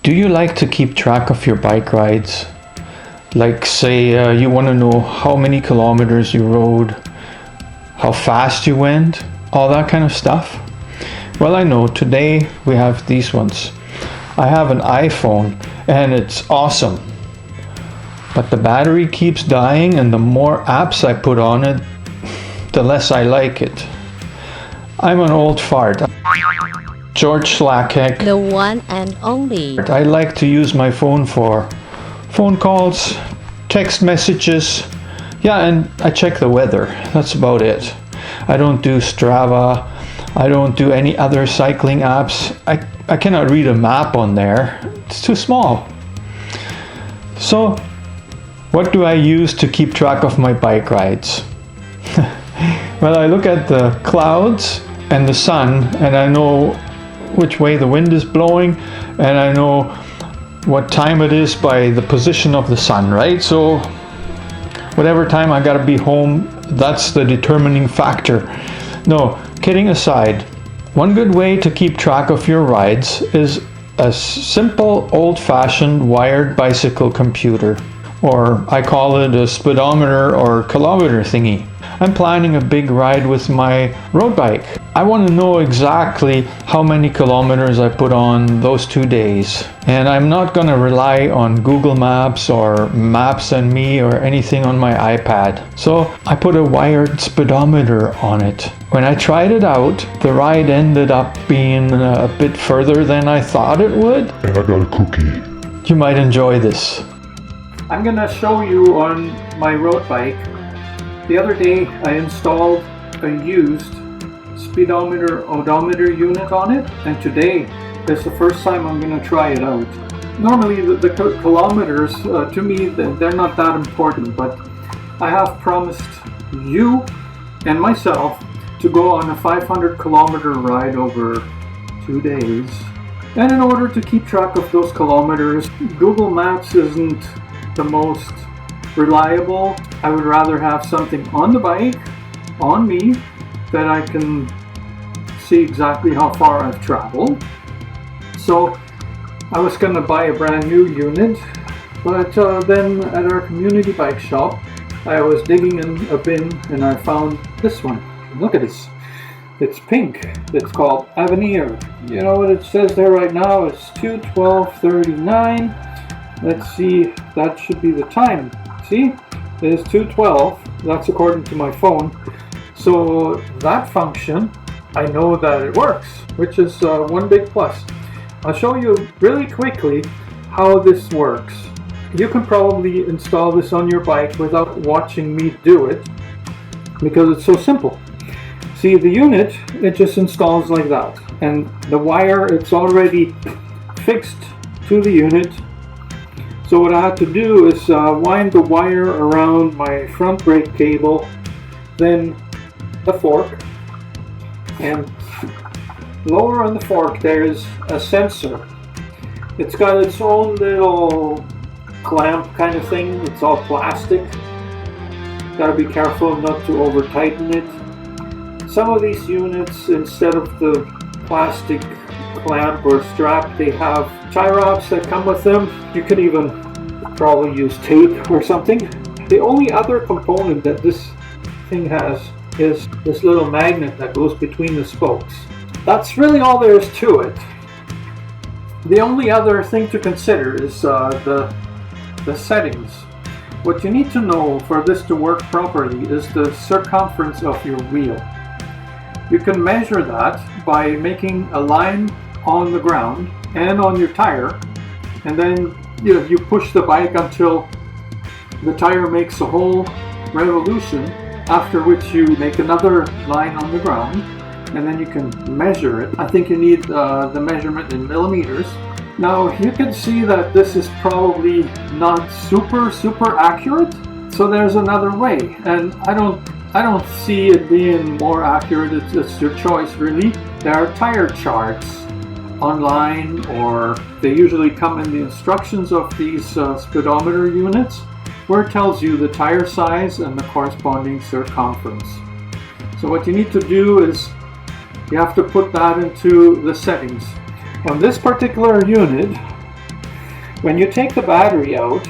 Do you like to keep track of your bike rides? Like say you want to know how many kilometers you rode, how fast you went, all that kind of stuff? Well, I know today we have these ones. I have an iPhone and it's awesome. But the battery keeps dying, and the more apps I put on it, the less I like it. I'm an old fart. George Slackheck. The one and only. I like to use my phone for phone calls, text messages, yeah, and I check the weather. That's about it. I don't do Strava. I don't do any other cycling apps. I cannot read a map on there. It's too small. So, what do I use to keep track of my bike rides? Well, I look at the clouds and the sun, and I know which way the wind is blowing, and I know what time it is by the position of the sun, right? So whatever time I gotta be home, that's the determining factor. No, kidding aside, one good way to keep track of your rides is a simple old-fashioned wired bicycle computer, or I call it a speedometer or kilometer thingy. I'm planning a big ride with my road bike. I want to know exactly how many kilometers I put on those 2 days. And I'm not going to rely on Google Maps or Maps and Me or anything on my iPad. So I put a wired speedometer on it. When I tried it out, the ride ended up being a bit further than I thought it would. And I got a cookie. You might enjoy this. I'm gonna show you on my road bike. The other day I installed a used speedometer odometer unit on it, and today is the first time I'm gonna try it out. Normally the kilometers to me they're not that important, but I have promised you and myself to go on a 500 kilometer ride over 2 days. And in order to keep track of those kilometers, Google Maps isn't the most reliable. I would rather have something on the bike, on me, that I can see exactly how far I've traveled. So I was going to buy a brand new unit, but then at our community bike shop I was digging in a bin and I found this one. Look at this. It's pink. It's called Avenir. You know what it says there right now? It's 2:12:39. Let's see, that should be the time. See, it is 2:12. That's according to my phone. So that function, I know that it works, which is one big plus. I'll show you really quickly how this works. You can probably install this on your bike without watching me do it, because it's so simple. See, the unit, it just installs like that. And the wire, it's already fixed to the unit. So what I had to do is wind the wire around my front brake cable, then the fork, and lower on the fork there is a sensor. It's got its own little clamp kind of thing. It's all plastic. Gotta be careful not to over tighten it. Some of these units, instead of the plastic clamp or strap, they have tie wraps that come with them. You can even probably use tape or something. The only other component that this thing has is this little magnet that goes between the spokes. That's really all there is to it. The only other thing to consider is the settings. What you need to know for this to work properly is the circumference of your wheel. You can measure that by making a line on the ground and on your tire, and then you push the bike until the tire makes a whole revolution, after which you make another line on the ground, and then you can measure it. I think you need the measurement in millimeters. Now you can see that this is probably not super accurate, so there's another way, and I don't see it being more accurate. It's your choice, really. There are tire charts online, or they usually come in the instructions of these speedometer units, where it tells you the tire size and the corresponding circumference. So what you need to do is you have to put that into the settings. On this particular unit, When you take the battery out,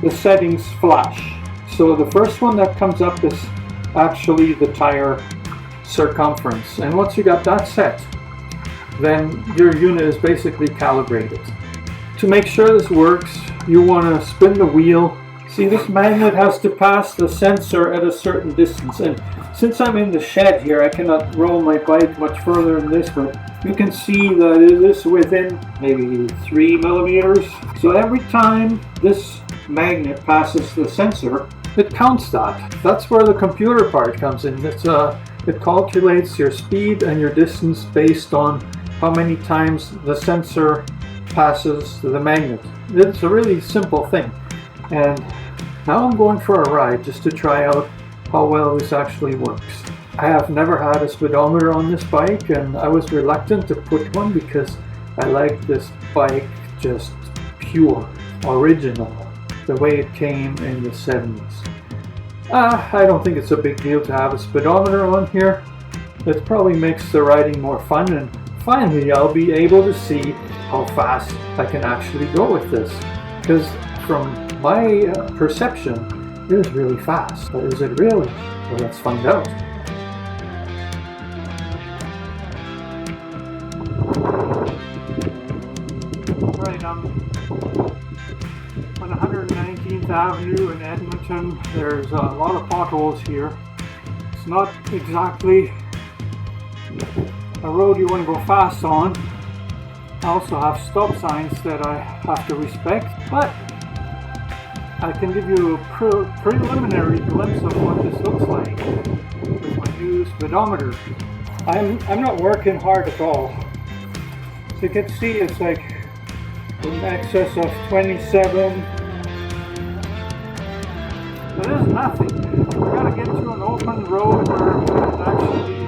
the settings flash. So the first one that comes up is actually the tire circumference. And once you got that set, then your unit is basically calibrated. To make sure this works, you want to spin the wheel. See, this magnet has to pass the sensor at a certain distance, and since I'm in the shed here, I cannot roll my bike much further than this, but you can see that it is within maybe 3 millimeters. So every time this magnet passes the sensor, it counts that. That's where the computer part comes in. It calculates your speed and your distance based on how many times the sensor passes the magnet. It's a really simple thing. And now I'm going for a ride just to try out how well this actually works. I have never had a speedometer on this bike, and I was reluctant to put one because I like this bike just pure, original, the way it came in the 70s. I don't think it's a big deal to have a speedometer on here. It probably makes the riding more fun, and finally I'll be able to see how fast I can actually go with this. Because from my perception, it is really fast. But is it really? Well, let's find out. Right, I'm on 119th Avenue in Edmonton. There's a lot of potholes here. It's not exactly a road you want to go fast on. I also have stop signs that I have to respect, but I can give you a preliminary glimpse of what this looks like with my new speedometer. I'm not working hard at all. So you can see it's like in excess of 27. But there's nothing. We gotta get to an open road where we can actually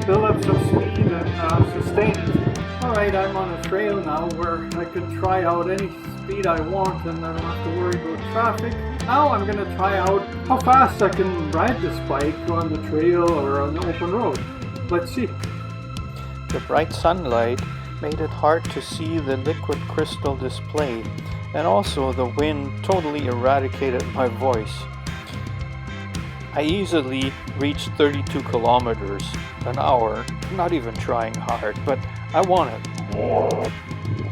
build up some speed and sustain it. Alright, I'm on a trail now where I can try out any speed I want and I don't have to worry about traffic. Now I'm going to try out how fast I can ride this bike on the trail or on the open road. Let's see. The bright sunlight made it hard to see the liquid crystal display, and also the wind totally eradicated my voice. I easily reached 32 kilometers an hour, not even trying hard, but I wanted more.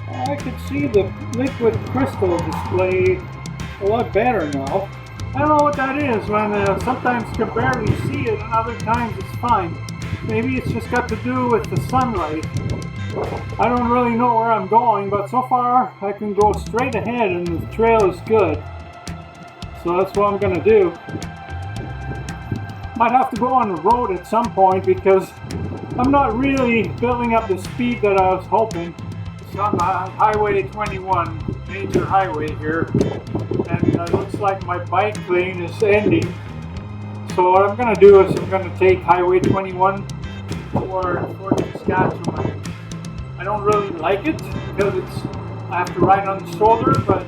I can see the liquid crystal display a lot better now. I don't know what that is, when sometimes you can barely see it and other times it's fine. Maybe it's just got to do with the sunlight. I don't really know where I'm going, but so far I can go straight ahead and the trail is good. So that's what I'm going to do. Might have to go on the road at some point because I'm not really building up the speed that I was hoping. It's on Highway 21, major highway here, and it looks like my bike lane is ending. So what I'm going to do is I'm going to take Highway 21 for Saskatchewan. I don't really like it because I have to ride on the shoulder, but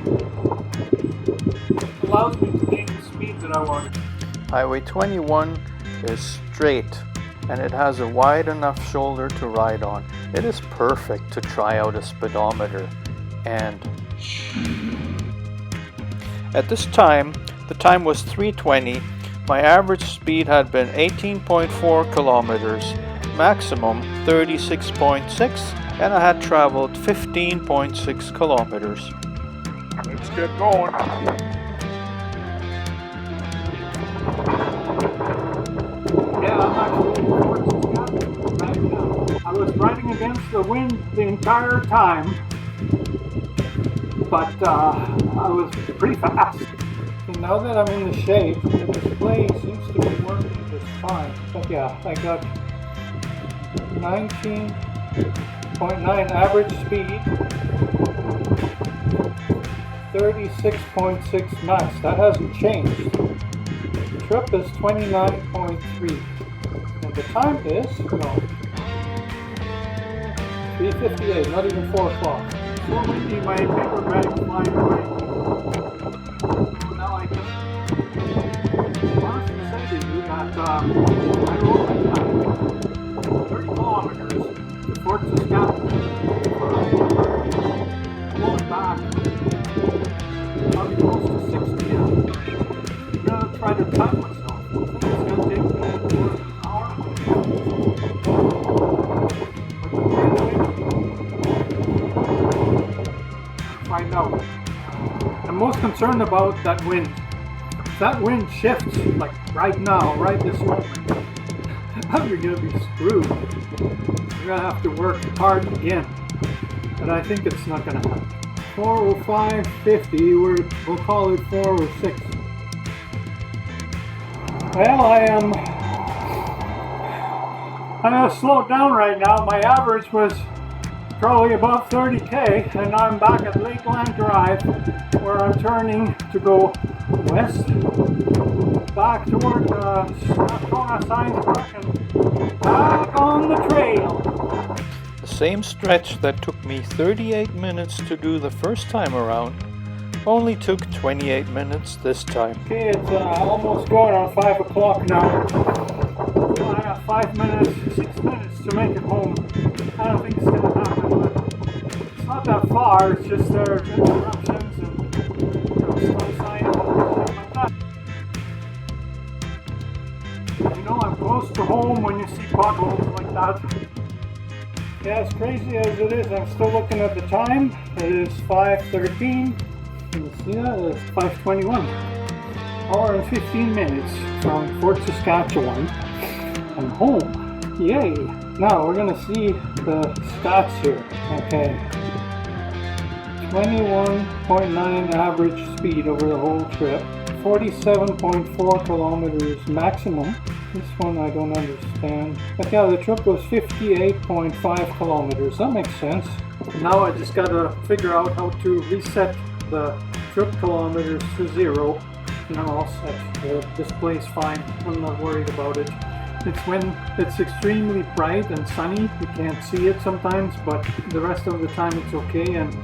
it allows me to gain the speed that I want. Highway 21 is straight, and it has a wide enough shoulder to ride on. It is perfect to try out a speedometer. And at this time, the time was 3:20. My average speed had been 18.4 kilometers, maximum 36.6, and I had traveled 15.6 kilometers. Let's get going. Yeah, I'm actually towards Saskatchewan right now. I was riding against the wind the entire time, but I was pretty fast. And now that I'm in the shade, the display seems to be working just fine. But yeah, I got 19.9 average speed, 36.6 max. That hasn't changed. The trip is 29.3. And the time is, 3:58, not even 4 o'clock. So windy, my paper bag flying away. So now I can honestly say to you that I rode 30 kilometers to Fort Saskatchewan for going back. Probably close to 60 now. I'm gonna try to time myself. I think it's gonna take me more than an hour. Find out. I'm most concerned about that wind. If that wind shifts, like right now, right this moment, you're gonna be screwed. You're gonna have to work hard again. But I think it's not gonna happen. 405.50, we'll call it 406. Well, I'm gonna slow it down right now. My average was probably above 30k, and now I'm back at Lakeland Drive, where I'm turning to go west, back toward Strathcona Science Park, and back on the trail. The same stretch that took me 38 minutes to do the first time around only took 28 minutes this time. Okay, it's almost going on 5 o'clock now. So I have 6 minutes to make it home. I don't think it's gonna happen, but it's not that far. It's just there's interruptions and slow signs and stuff like that. You know, I'm close to home when you see potholes like that. Yeah, as crazy as it is, I'm still looking at the time. It is 5:13. Can you see that? It's 5:21. Hour and 15 minutes from Fort Saskatchewan. I'm home. Yay! Now we're gonna see the stats here. Okay. 21.9 average speed over the whole trip. 47.4 kilometers maximum. This one I don't understand. But yeah, the trip was 58.5 kilometers. That makes sense. Now I just gotta figure out how to reset the trip kilometers to 0. And I'm all set. The display's fine. I'm not worried about it. It's when it's extremely bright and sunny, you can't see it sometimes, but the rest of the time it's okay, and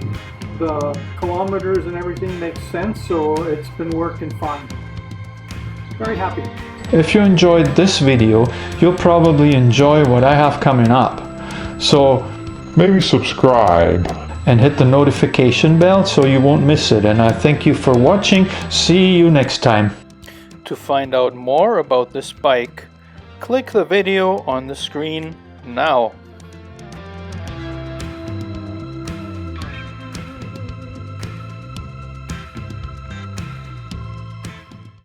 the kilometers and everything makes sense, so it's been working fine. Very happy. If you enjoyed this video, you'll probably enjoy what I have coming up. So maybe subscribe and hit the notification bell so you won't miss it. And I thank you for watching. See you next time. To find out more about this bike, click the video on the screen now.